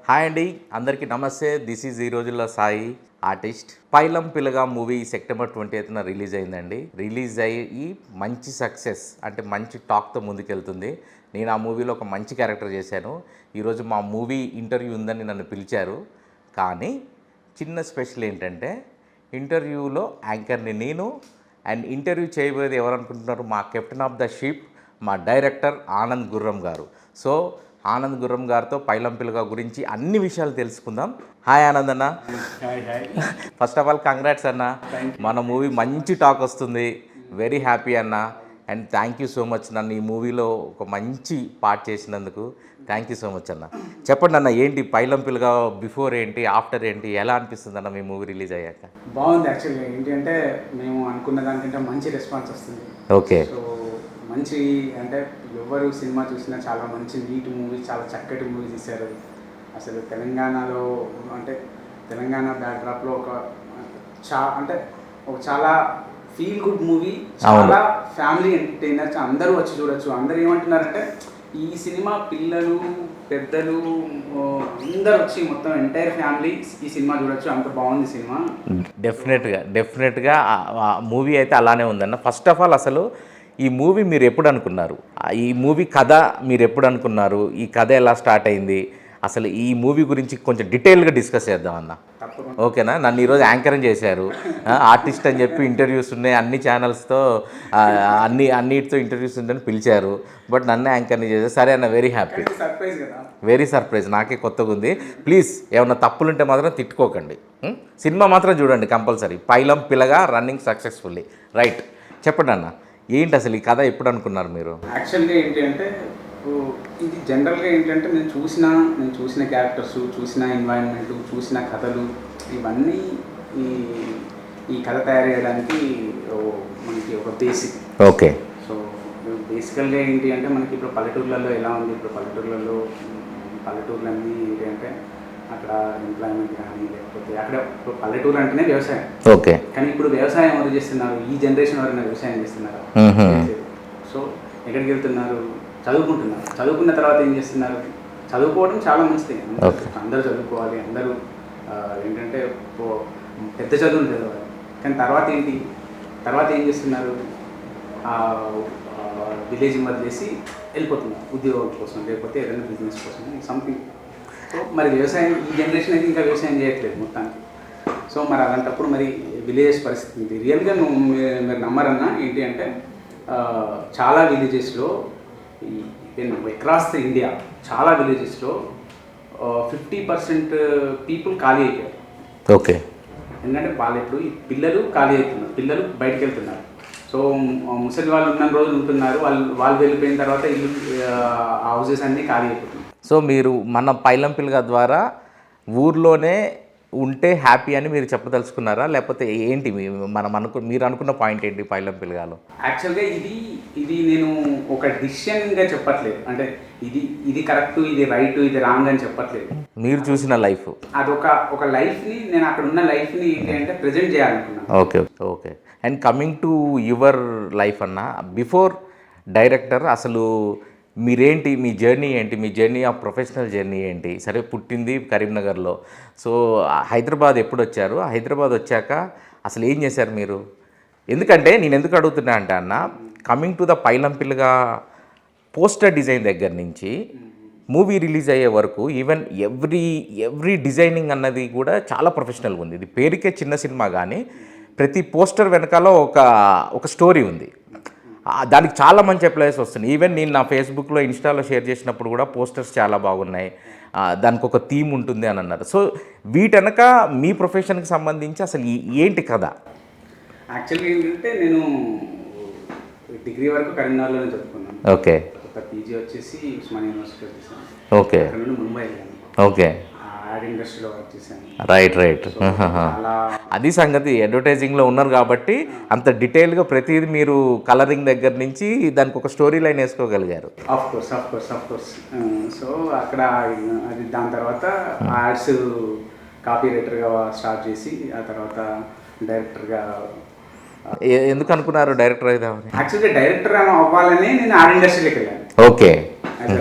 Hi అండి, అందరికీ నమస్తే. దిస్ ఈజ్ ఈ రోజుల్లో సాయి ఆర్టిస్ట్. పైలం పిల్లగా మూవీ సెప్టెంబర్ 28న రిలీజ్ అయిందండి. రిలీజ్ అయ్యి మంచి సక్సెస్ అంటే మంచి టాక్తో ముందుకెళ్తుంది. నేను ఆ మూవీలో ఒక మంచి క్యారెక్టర్ చేశాను. ఈరోజు మా మూవీ ఇంటర్వ్యూ ఉందని నన్ను పిలిచారు. కానీ చిన్న స్పెషల్ ఏంటంటే ఇంటర్వ్యూలో యాంకర్ని నేను, అండ్ ఇంటర్వ్యూ చేయబోయేది ఎవరనుకుంటున్నారు, మా కెప్టెన్ ఆఫ్ ద షిప్, మా డైరెక్టర్ ఆనంద్ గుర్రం గారు. సో ఆనంద్ గుర్రం గారితో పైలం పిల్లగా గురించి అన్ని విషయాలు తెలుసుకుందాం. హాయ్ ఆనంద్ అన్న. ఫస్ట్ ఆఫ్ ఆల్ కంగ్రాట్స్ అన్న, మన మూవీ మంచి టాక్ వస్తుంది. వెరీ హ్యాపీ అన్న, and thank you so much నన్ను ఈ మూవీలో ఒక మంచి పార్ట్ చేసినందుకు. థ్యాంక్ యూ సో మచ్ అన్న. చెప్పండి అన్న, ఏంటి పైలం పిల్లగా బిఫోర్ ఏంటి, ఆఫ్టర్ ఏంటి, ఎలా అనిపిస్తుంది అన్న మీ మూవీ రిలీజ్ అయ్యాక? బాగుంది. యాక్చువల్గా ఏంటి అంటే మేము అనుకున్న దానికంటే మంచి రెస్పాన్స్ వస్తుంది. ఓకే. సో మంచి అంటే ఎవరు సినిమా చూసినా చాలా మంచి నీట్ మూవీ, చాలా చక్కటి మూవీ తీశారు. అసలు తెలంగాణలో అంటే తెలంగాణ బ్యాక్డ్రాప్లో ఒక చాలా ఫీల్ గుడ్ మూవీ, చాలా ఫ్యామిలీ ఎంటర్టైనర్, అందరూ వచ్చి చూడొచ్చు. అందరూ ఏమంటున్నారంటే ఈ సినిమా పిల్లలు పెద్దలు అందరూ వచ్చి మొత్తం ఎంటైర్ ఫ్యామిలీ ఈ సినిమా చూడొచ్చు, అంత బాగుంది సినిమా. డెఫినెట్గా మూవీ అయితే అలానే ఉందన్న. ఫస్ట్ ఆఫ్ ఆల్ అసలు ఈ మూవీ మీరు ఎప్పుడు అనుకున్నారు? ఈ మూవీ కథ మీరు ఎప్పుడు అనుకున్నారు? ఈ కథ ఎలా స్టార్ట్ అయింది? అసలు ఈ మూవీ గురించి కొంచెం డీటెయిల్గా డిస్కస్ చేద్దాం అన్న. ఓకేనా? నన్ను ఈరోజు యాంకరింగ్ చేశారు, ఆర్టిస్ట్ అని చెప్పి ఇంటర్వ్యూస్ ఉన్నాయి, అన్ని ఛానల్స్తో అన్నిటితో ఇంటర్వ్యూస్ ఉందని పిలిచారు. బట్ నన్ను యాంకరింగ్ చేశారు. సరే అన్న, వెరీ హ్యాపీ, వెరీ సర్ప్రైజ్. నాకే కొత్తగా ఉంది. ప్లీజ్ ఏమన్నా తప్పులుంటే మాత్రం తిట్టుకోకండి. సినిమా మాత్రం చూడండి కంపల్సరీ. పైలం పిల్లగా రన్నింగ్ సక్సెస్ఫుల్లీ. రైట్, చెప్పండి అన్న, ఏంటి అసలు ఈ కథ ఎప్పుడు అనుకున్నారు మీరు? యాక్చువల్గా ఏంటి అంటే ఇది జనరల్గా ఏంటంటే నేను చూసిన క్యారెక్టర్స్, చూసిన ఎన్వైరన్మెంట్, చూసిన కథలు, ఇవన్నీ ఈ కథ తయారు చేయడానికి మనకి ఒక బేసిక్. ఓకే. సో బేసికల్గా ఏంటి అంటే మనకి ఇప్పుడు పల్లెటూర్లలో ఎలా ఉంది, ఇప్పుడు పల్లెటూర్లన్నీ ఏంటి అంటే అక్కడ ఎంప్లాయ్మెంట్ కానీ, లేకపోతే అక్కడ పల్లెటూరు అంటేనే వ్యవసాయం. ఓకే. కానీ ఇప్పుడు వ్యవసాయం ఎవరు చేస్తున్నారు? ఈ జనరేషన్ ఎవరైనా వ్యవసాయం చేస్తున్నారు? సో ఎక్కడికి వెళ్తున్నారు? చదువుకుంటున్నారు. చదువుకున్న తర్వాత ఏం చేస్తున్నారు? చదువుకోవడం చాలా మంచిది, అందరూ చదువుకోవాలి, అందరూ ఏంటంటే పెద్ద చదువులు చదవాలి. కానీ తర్వాత ఏం చేస్తున్నారు? విలేజ్ వదిలేసి వెళ్ళిపోతున్నారు ఉద్యోగం కోసం, లేకపోతే ఏదైనా బిజినెస్ కోసం, సంథింగ్. సో మరి వ్యవసాయం ఈ జనరేషన్ అయితే ఇంకా వ్యవసాయం చేయట్లేదు మొత్తానికి. సో మరి అలాంటప్పుడు మరి విలేజెస్ పరిస్థితి రియల్గా మీరు నమ్మరన్నా ఏంటి అంటే చాలా విలేజెస్లో అక్రాస్ ద ఇండియా చాలా విలేజెస్లో 50% పీపుల్ ఖాళీ అయిపోయారు. ఓకే. ఎందుకంటే వాళ్ళు ఇప్పుడు ఈ పిల్లలు ఖాళీ అవుతున్నారు, పిల్లలు బయటకు వెళ్తున్నారు. సో ముసలి వాళ్ళు ఉన్న రోజులు ఉంటున్నారు, వాళ్ళు వెళ్ళిపోయిన తర్వాత ఇల్లు హౌసెస్ అన్నీ ఖాళీ అయిపోతున్నాయి. సో మీరు మన పైలం పిల్లగా ద్వారా ఊర్లోనే ఉంటే హ్యాపీ అని మీరు చెప్పదలుచుకున్నారా, లేకపోతే ఏంటి మీరు అనుకున్న పాయింట్ ఏంటి పైలం పిల్లగాలో? యాక్చువల్గా ఇది నేను ఒక డిసిషన్గా చెప్పట్లేదు, అంటే ఇది కరెక్ట్, ఇది రైట్, ఇది రాంగ్ అని చెప్పట్లేదు. మీరు చూసిన లైఫ్ ఒక లైఫ్ని, నేను అక్కడ ఉన్న లైఫ్ని ఏంటి అంటే ప్రజెంట్ చేయాలనుకున్నాను. Okay. Okay. And coming to your life అన్న, బిఫోర్ డైరెక్టర్ అసలు మీరేంటి, మీ జర్నీ ఏంటి, మీ జర్నీ ఆఫ్ ప్రొఫెషనల్ జర్నీ ఏంటి? సరే, పుట్టింది కరీంనగర్లో. సో హైదరాబాద్ ఎప్పుడు వచ్చారు? హైదరాబాద్ వచ్చాక అసలు ఏం చేశారు మీరు? ఎందుకంటే నేను ఎందుకు అడుగుతున్నా అంటే అన్న, కమింగ్ టు ద పైలం పిల్లగా పోస్టర్ డిజైన్ దగ్గర నుంచి మూవీ రిలీజ్ అయ్యే వరకు ఈవెన్ ఎవ్రీ డిజైనింగ్ అన్నది కూడా చాలా ప్రొఫెషనల్గా ఉంది. ఇది పేరుకే చిన్న సినిమా, కానీ ప్రతి పోస్టర్ వెనకాల ఒక స్టోరీ ఉంది. దానికి చాలా మంచి అప్లైస్ వస్తున్నాయి. ఈవెన్ నేను నా ఫేస్బుక్లో, ఇన్స్టాలో షేర్ చేసినప్పుడు కూడా పోస్టర్స్ చాలా బాగున్నాయి, దానికి ఒక థీమ్ ఉంటుంది అని అన్నారు. సో వీటనక మీ ప్రొఫెషన్కి సంబంధించి అసలు ఏంటి కదా? యాక్చువల్గా ఏంటంటే నేను డిగ్రీ వరకు కరీంనగర్లోనే చదువుకున్నాను. ఓకే. పీజీ వచ్చేసి ఉస్మానియా యూనివర్సిటీ చేశాను. ఓకే. అక్కడ నుండి ముంబై వెళ్ళాను. ఓకే. యాడ్ ఇండస్ట్రీలో వర్క్ చేశాను. రైట్. అది సంగతి. అడ్వర్టైజింగ్లో ఉన్నారు కాబట్టి అంత డీటెయిల్గా ప్రతిదీ మీరు కలరింగ్ దగ్గర నుంచి దానికి ఒక స్టోరీ లైన్ వేసుకోగలిగారు. Of course. సో అక్కడ అది దాని తర్వాత యాడ్స్ కాపీ రైటర్గా స్టార్ట్ చేసి ఆ తర్వాత డైరెక్టర్గా. ఎందుకు అనుకున్నారు డైరెక్టర్ అయిదామని? యాక్చువల్గా డైరెక్టర్ అవ్వాలని నేను యాడ్ ఇండస్ట్రీలోకి వెళ్ళాను. ఓకే.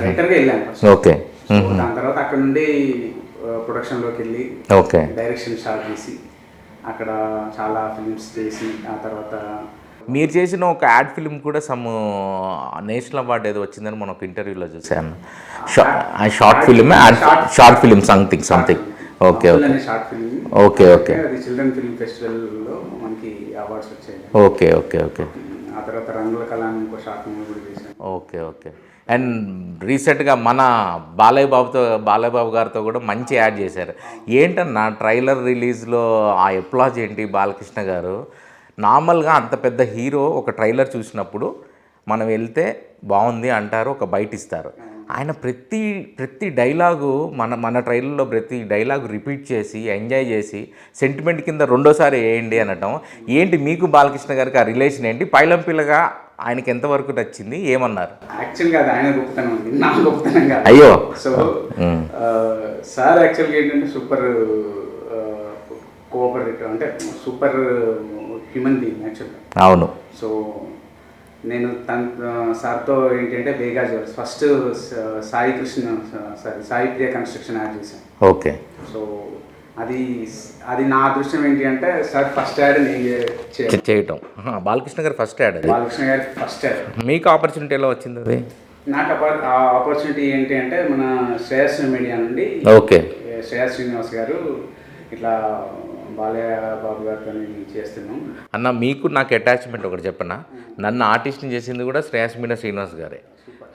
రైటర్గా వెళ్ళాను. ఓకే. దాని తర్వాత అక్కడ నుండి ప్రొడక్షన్లోకి వెళ్ళి ఓకే డైరెక్షన్ స్టార్ట్ చేసి అక్కడ చాలా ఫిలిమ్స్ చేసి ఆ తర్వాత మీరు చేసిన ఒక యాడ్ ఫిల్మ్ కూడా సమ్ నేషనల్ అవార్డు ఏదో వచ్చిందని మనం ఒక ఇంటర్వ్యూలో చూశాను. Short film something. Okay okay short film okay okay అది చిల్డ్రన్ ఫిల్మ్ ఫెస్టివల్లో మనకి అవార్డ్స్ వచ్చాయి. ఓకే ఓకే ఓకే ఆ తర్వాత రంగుల కళ అని ఇంకో షార్ట్ ఫిల్మ్ కూడా చేశాను. Okay okay. అండ్ రీసెంట్గా మన బాలయ్య బాబు గారితో కూడా మంచి యాడ్ చేశారు. ఏంటన్నా ట్రైలర్ రిలీజ్లో ఆ ఎప్లాజ్ ఏంటి బాలకృష్ణ గారు? నార్మల్గా అంత పెద్ద హీరో ఒక ట్రైలర్ చూసినప్పుడు మనం వెళ్తే బాగుంది అంటారు, ఒక బయట ఇస్తారు. ఆయన ప్రతి డైలాగు మన ట్రైలర్లో ప్రతి డైలాగు రిపీట్ చేసి ఎంజాయ్ చేసి సెంటిమెంట్ కింద రెండోసారి వేయండి అనటం ఏంటి? మీకు బాలకృష్ణ గారికి ఆ రిలేషన్ ఏంటి? పైలం పిల్లగా ఆయనకి ఎంతవరకు నచ్చింది, ఏమన్నారు? యాక్చువల్గా అది ఆయన గొప్పతనం ఉంది, నా గొప్పతనం కాదు. అయ్యో. సో సార్ యాక్చువల్గా ఏంటంటే సూపర్ కోఆపరేటివ్, అంటే సూపర్ హ్యూమన్ బీయింగ్ యాక్చువల్గా. అవును. సో నేను సార్తో ఏంటంటే బేగా జ్యువెల్స్ ఫస్ట్ సాయి ప్రియ కన్స్ట్రక్షన్ యాడ్ చేశాను. ఓకే. సో అది నా అదృష్టం ఏంటి అంటే సార్ ఫస్ట్ యాడ్ నేను చేయటం. బాలకృష్ణ గారు ఫస్ట్ యాడ్. బాలకృష్ణ గారి ఫస్ట్ యాడ్. మీకు ఆపర్చునిటీ ఎలా వచ్చింది అది? నాకు ఆపర్చునిటీ ఏంటి అంటే మన శ్రేయస్ మీడియా నుండి ఓకే శ్రేయస్ శ్రీనివాస్ గారు ఇట్లా బాలయ్య బాబు గారితో చేస్తున్నాం అన్న. మీకు నాకు అటాచ్మెంట్ ఒకటి చెప్పనా? నన్ను ఆర్టిస్ట్ని చేసింది కూడా శ్రేయస్ మీడియా శ్రీనివాస్ గారే.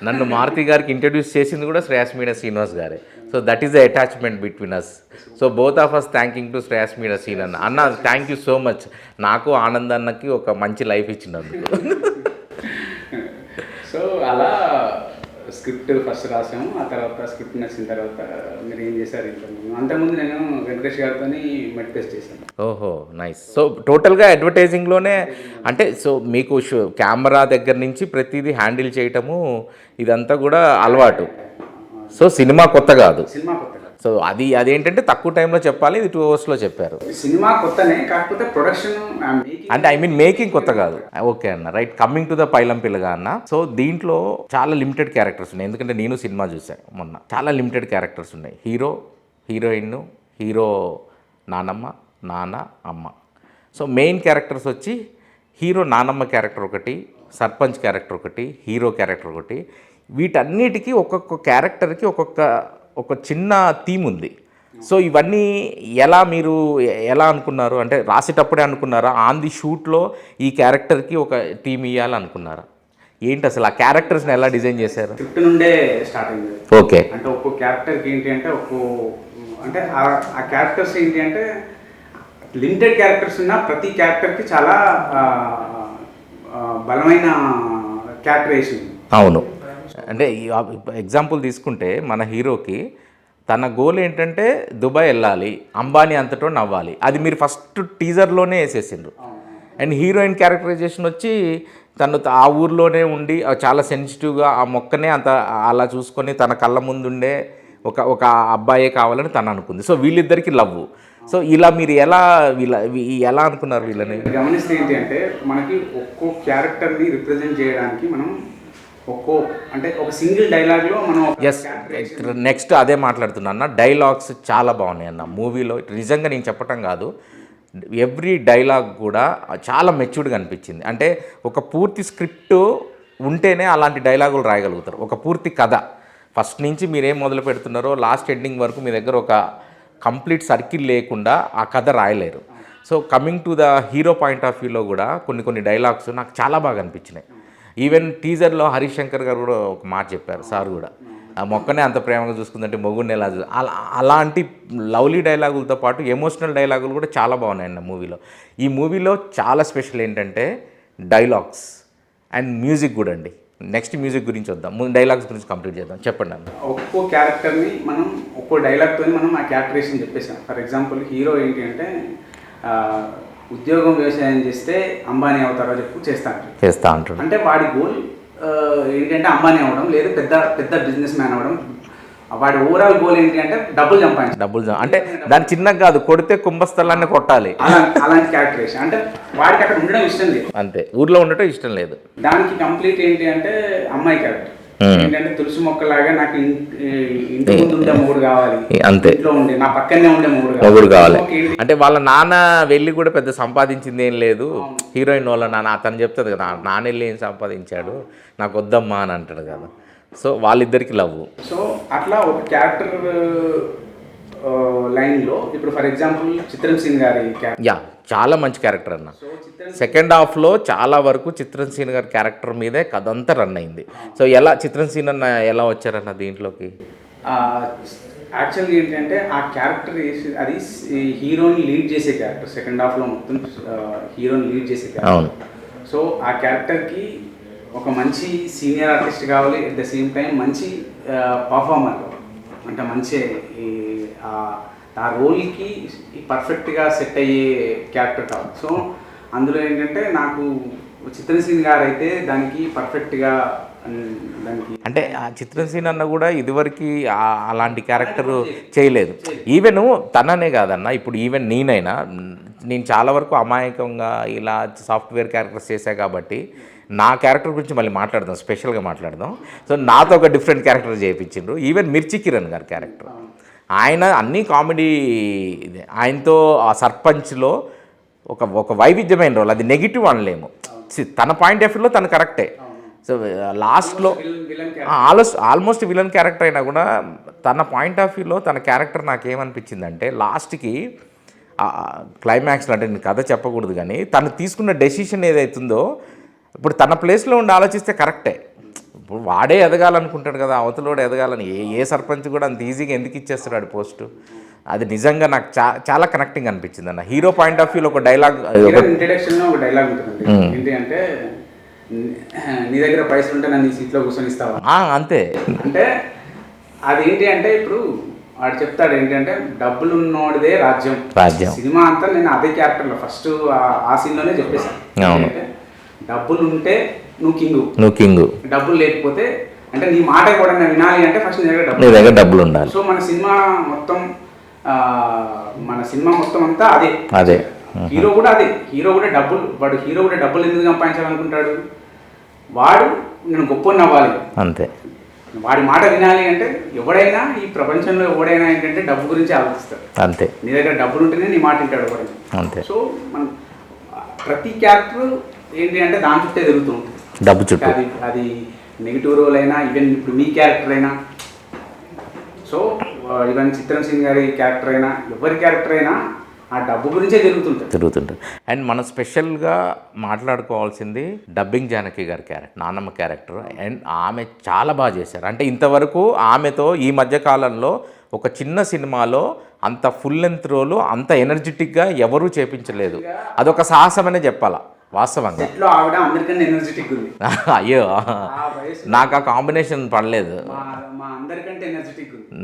నన్ను మారుతి గారికి ఇంట్రడ్యూస్ చేసింది కూడా శ్రేయస్ మీడియా శ్రీనివాస్ గారే. So that is the attachment between us. So both of us thanking to Shreyas media Srin అన్న. Thank you so much. నాకు ఆనంద్ అన్నకి ఒక మంచి లైఫ్ ఇచ్చినందుకు. సో అలా స్క్రిప్ట్ ఫస్ట్ రాసాము. ఆ తర్వాత స్క్రిప్ట్ నచ్చిన తర్వాత మీరు ఏం చేశారు ఇంతకుముందు. అంతకుముందు నేను వెంకటేష్ గారితో మెడ్పేస్ట్ చేశాను. ఓహో నైస్. సో టోటల్గా అడ్వర్టైజింగ్లోనే అంటే సో మీకు కెమెరా దగ్గర నుంచి ప్రతిదీ హ్యాండిల్ చేయటము ఇదంతా కూడా అలవాటు. సో సినిమా కొత్త కాదు. సినిమా కొత్త కాదు. సో అదేంటంటే తక్కువ టైంలో చెప్పాలి, ఇది 2 అవర్స్లో చెప్పారు. సినిమా కొత్తనే, కాకపోతే ప్రొడక్షన్ అంటే మేకింగ్ కొత్త కాదు. ఓకే అన్న, రైట్. కమింగ్ టు ద పైలం పిల్లగా అన్న. సో దీంట్లో చాలా లిమిటెడ్ క్యారెక్టర్స్ ఉన్నాయి. ఎందుకంటే నేను సినిమా చూసాను మొన్న. చాలా లిమిటెడ్ క్యారెక్టర్స్ ఉన్నాయి. హీరోయిన్, హీరో నానమ్మ, నాన్న, అమ్మ. సో మెయిన్ క్యారెక్టర్స్ వచ్చి హీరో నానమ్మ క్యారెక్టర్ ఒకటి, సర్పంచ్ క్యారెక్టర్ ఒకటి, హీరో క్యారెక్టర్ ఒకటి. వీటన్నిటికీ ఒక్కొక్క క్యారెక్టర్కి ఒక చిన్న థీమ్ ఉంది. సో ఇవన్నీ మీరు ఎలా అనుకున్నారు? అంటే రాసేటప్పుడే అనుకున్నారా? ఆన్ ది షూట్లో ఈ క్యారెక్టర్కి ఒక థీమ్ ఇవ్వాలనుకున్నారా? ఏంటి అసలు ఆ క్యారెక్టర్స్ని ఎలా డిజైన్ చేశారు? స్క్రిప్ట్ నుండే స్టార్ట్ అయింది. ఓకే. అంటే ఒక్కో క్యారెక్టర్కి ఏంటి అంటే అంటే ఆ క్యారెక్టర్స్ ఏంటి అంటే లిమిటెడ్ క్యారెక్టర్స్ ఉన్న ప్రతి క్యారెక్టర్కి చాలా బలమైన క్యారెక్టరేషన్. అవును. అంటే ఎగ్జాంపుల్ తీసుకుంటే మన హీరోకి తన గోల్ ఏంటంటే దుబాయ్ వెళ్ళాలి, అంబానీ అంతటో నవ్వాలి. అది మీరు ఫస్ట్ టీజర్లోనే వేసేసిండ్రు. అండ్ హీరోయిన్ క్యారెక్టరైజేషన్ వచ్చి తను ఆ ఊర్లోనే ఉండి చాలా సెన్సిటివ్గా ఆ మొక్కనే అలా చూసుకొని తన కళ్ళ ముందుండే ఒక అబ్బాయే కావాలని తను అనుకుంది. సో వీళ్ళిద్దరికి లవ్. సో ఇలా మీరు ఎలా అనుకున్నారు వీళ్ళని? గమనిస్తే ఏంటి అంటే మనకి ఒక్కో క్యారెక్టర్ని రిప్రజెంట్ చేయడానికి మనం అంటే ఒక సింగిల్ డైలాగ్లో మనం నెక్స్ట్ అదే మాట్లాడుతున్నా అన్న. డైలాగ్స్ చాలా బాగున్నాయి అన్న మూవీలో. నిజంగా నేను చెప్పటం కాదు, ఎవ్రీ డైలాగ్ కూడా చాలా మెచ్యూర్డ్గా అనిపించింది. అంటే ఒక పూర్తి స్క్రిప్ట్ ఉంటేనే అలాంటి డైలాగులు రాయగలుగుతారు. ఒక పూర్తి కథ ఫస్ట్ నుంచి మీరేం మొదలు పెడుతున్నారో లాస్ట్ ఎండింగ్ వరకు మీ దగ్గర ఒక కంప్లీట్ సర్కిల్ లేకుండా ఆ కథ రాయలేరు. So coming to the hero point of వ్యూలో కూడా కొన్ని డైలాగ్స్ నాకు చాలా బాగా అనిపించినాయి. ఈవెన్ టీజర్లో హరీష్ శంకర్ గారు కూడా ఒక మాట చెప్పారు, సార్ కూడా. ఆ మొక్కనే అంత ప్రేమగా చూసుకుందంటే మొగుడిని ఎలా అలాంటి లవ్లీ డైలాగులతో పాటు ఎమోషనల్ డైలాగులు కూడా చాలా బాగున్నాయండి మూవీలో. ఈ మూవీలో చాలా స్పెషల్ ఏంటంటే డైలాగ్స్ అండ్ మ్యూజిక్ కూడా అండి. నెక్స్ట్ మ్యూజిక్ గురించి వద్దాం, ముందు డైలాగ్స్ గురించి కంప్లీట్ చేద్దాం. చెప్పండి అన్న. ఒక్కో క్యారెక్టర్ని మనం ఒక్కో డైలాగ్తో మనం ఆ క్యారెక్టరేషన్ చెప్పేసాం. ఫర్ ఎగ్జాంపుల్ హీరో ఏంటి అంటే ఉద్యోగం వ్యవసాయం చేస్తే అంబానీ అవుతారో చేస్తా అంటాడు. అంటే వాడి గోల్ ఏంటంటే అంబానీ అవ్వడం, లేదు పెద్ద బిజినెస్ మ్యాన్ అవ్వడం. వాడి ఓవరాల్ గోల్ ఏంటి అంటే డబ్బులు అంటే దాని చిన్నగా కాదు, కొడితే కుంభస్థలాన్ని కొట్టాలి. అలాంటి క్యారెక్టరేషన్. అంటే వాడికి అక్కడ ఉండడం ఇష్టం లేదు, అంతే. ఊర్లో ఉండటం ఇష్టం లేదు. దానికి కంప్లీట్ ఏంటి అంటే అమ్మాయి క్యారెక్టర్. ఏంటంటే తులసి మొక్కలాగా నాకు ఇంటి ముందు ఉండే మొగుడు కావాలి, అంతే, ఇంట్లో ఉండే నా పక్కనే ఉండే మొగుడు కావాలి. అంటే వాళ్ళ నాన్న వెళ్ళి కూడా పెద్ద సంపాదించింది ఏం లేదు, హీరోయిన్ వాళ్ళ నాన్న అతను చెప్తుంది కదా, నాన్న వెళ్ళి ఏం సంపాదించాడు, నాకు వద్దమ్మా అని అంటాడు కదా. సో వాళ్ళిద్దరికి లవ్. సో అట్లా ఒక క్యారెక్టర్ లైన్లో ఇప్పుడు ఫర్ ఎగ్జాంపుల్ చిత్రంసీన్ గారి యా చాలా మంచి క్యారెక్టర్ అన్న. సెకండ్ హాఫ్లో చాలా వరకు చిత్రంసీన్ గారి క్యారెక్టర్ మీదే కథ అంతా రన్ అయింది. సో ఎలా చిత్రంసీన్ అన్న ఎలా వచ్చారన్న దీంట్లోకి? యాక్చువల్గా ఏంటంటే ఆ క్యారెక్టర్ అది హీరోని లీడ్ చేసే క్యారెక్టర్, సెకండ్ హాఫ్లో మొత్తం హీరోని లీడ్ చేసే క్యారెక్టర్. సో ఆ క్యారెక్టర్కి ఒక మంచి సీనియర్ ఆర్టిస్ట్ కావాలి, అట్ ద సేమ్ టైం మంచి పర్ఫార్మర్ కావాలి, అంటే మంచి ఆ రోల్కి పర్ఫెక్ట్గా సెట్ అయ్యే క్యారెక్టర్ కావాలి. సో అందులో ఏంటంటే నాకు చిత్రసీన్ గారు అయితే దానికి పర్ఫెక్ట్గా దానికి, అంటే ఆ చిత్రసీన్ అన్న కూడా ఇదివరకు అలాంటి క్యారెక్టర్ చేయలేదు. ఈవెన్ తననే కాదన్న, ఇప్పుడు ఈవెన్ నేను చాలా వరకు అమాయకంగా ఇలా సాఫ్ట్వేర్ క్యారెక్టర్స్ చేశా కాబట్టి నా క్యారెక్టర్ గురించి మళ్ళీ మాట్లాడదాం, స్పెషల్గా మాట్లాడదాం. సో నాతో ఒక డిఫరెంట్ క్యారెక్టర్ చేయించిండ్రు. ఈవెన్ మిర్చి కిరణ్ గారి క్యారెక్టర్, ఆయన అన్నీ కామెడీ ఇదే. ఆయనతో ఆ సర్పంచ్లో ఒక వైవిధ్యమైన రోల్, అది నెగిటివ్ అనలేము, తన పాయింట్ ఆఫ్ వ్యూలో తను కరెక్టే. సో లాస్ట్లో ఆల్మోస్ట్ విలన్ క్యారెక్టర్ అయినా కూడా తన పాయింట్ ఆఫ్ వ్యూలో తన క్యారెక్టర్ నాకేమనిపించిందంటే లాస్ట్కి క్లైమాక్స్లో, అంటే నేను కథ చెప్పకూడదు కానీ తను తీసుకున్న డెసిషన్ ఏదైతుందో ఇప్పుడు తన ప్లేస్లో ఉండి ఆలోచిస్తే కరెక్టే. ఇప్పుడు వాడే ఎదగాలనుకుంటాడు కదా, అవతలోడు ఎదగాలని ఏ సర్పంచ్ కూడా అంత ఈజీగా ఎందుకు ఇచ్చేస్తాడు పోస్టు. అది నిజంగా నాకు చాలా కనెక్టింగ్ అనిపించింది అన్న. హీరో పాయింట్ ఆఫ్ వ్యూలో ఒక డైలాగ్, ఇంట్రడక్షన్లో ఒక డైలాగ్ ఉంటుంది, ఏంటి అంటే నీ దగ్గర పైసలు ఉంటే నన్ను ఈ సీట్లో కూర్చొని ఇస్తావా, అంతే. అంటే అది ఏంటి అంటే ఇప్పుడు వాడు చెప్తాడు ఏంటంటే డబ్బులు ఉన్నోడిదే రాజ్యం. సినిమా అంతా నేను అదే క్యారెక్టర్లో ఫస్ట్ ఆ సీన్లోనే చెప్పేశాను, డబ్బులు ఉంటే నువ్వు కింగు, డబ్బులు లేకపోతే అంటే నీ మాట కూడా వినాలి అంటే ఫస్ట్ నీ దగ్గర డబ్బులు ఉండాలి. సో మన సినిమా మొత్తం అంతా అదే. హీరో కూడా డబ్బులు ఎందుకు సంపాదించాలనుకుంటాడు, వాడు నేను గొప్ప అవ్వాలి అంతే, వాడి మాట వినాలి అంటే ఎవడైనా ఈ ప్రపంచంలో ఎవడైనా ఏంటంటే డబ్బు గురించి ఆలోచిస్తాడు అంతే. నీ దగ్గర డబ్బులు ఉంటేనే నీ మాట వింటాడు ఎవడైనా అంతే. సో మన ప్రతి క్యారెక్టర్ ఏంటి అంటే దాని చుట్టే తిరుగుతూ ఉంటుంది, డబ్బు చుట్టూ. అది నెగిటివ్ రోల్ అయినా, ఈవెన్ ఇప్పుడు మీ క్యారెక్టర్ అయినా, సో ఈవెన్ చిత్రంసీన్ గారి క్యారెక్టర్ అయినా, ఎవరి క్యారెక్టర్ అయినా ఆ డబ్బు గురించే తిరుగుతుంటారు. అండ్ మనం స్పెషల్గా మాట్లాడుకోవాల్సింది డబ్బింగ్ జానకి గారి క్యారెక్టర్, నాన్నమ్మ క్యారెక్టర్. అండ్ ఆమె చాలా బాగా చేశారు. అంటే ఇంతవరకు ఆమెతో ఈ మధ్య కాలంలో ఒక చిన్న సినిమాలో అంత ఫుల్ లెంత్ రోలు అంత ఎనర్జెటిక్గా ఎవరూ చేపించలేదు. అదొక సాహసమనే చెప్పాలా వాస్తవంగా. అయ్యో నాకు ఆ కాంబినేషన్ పడలేదు.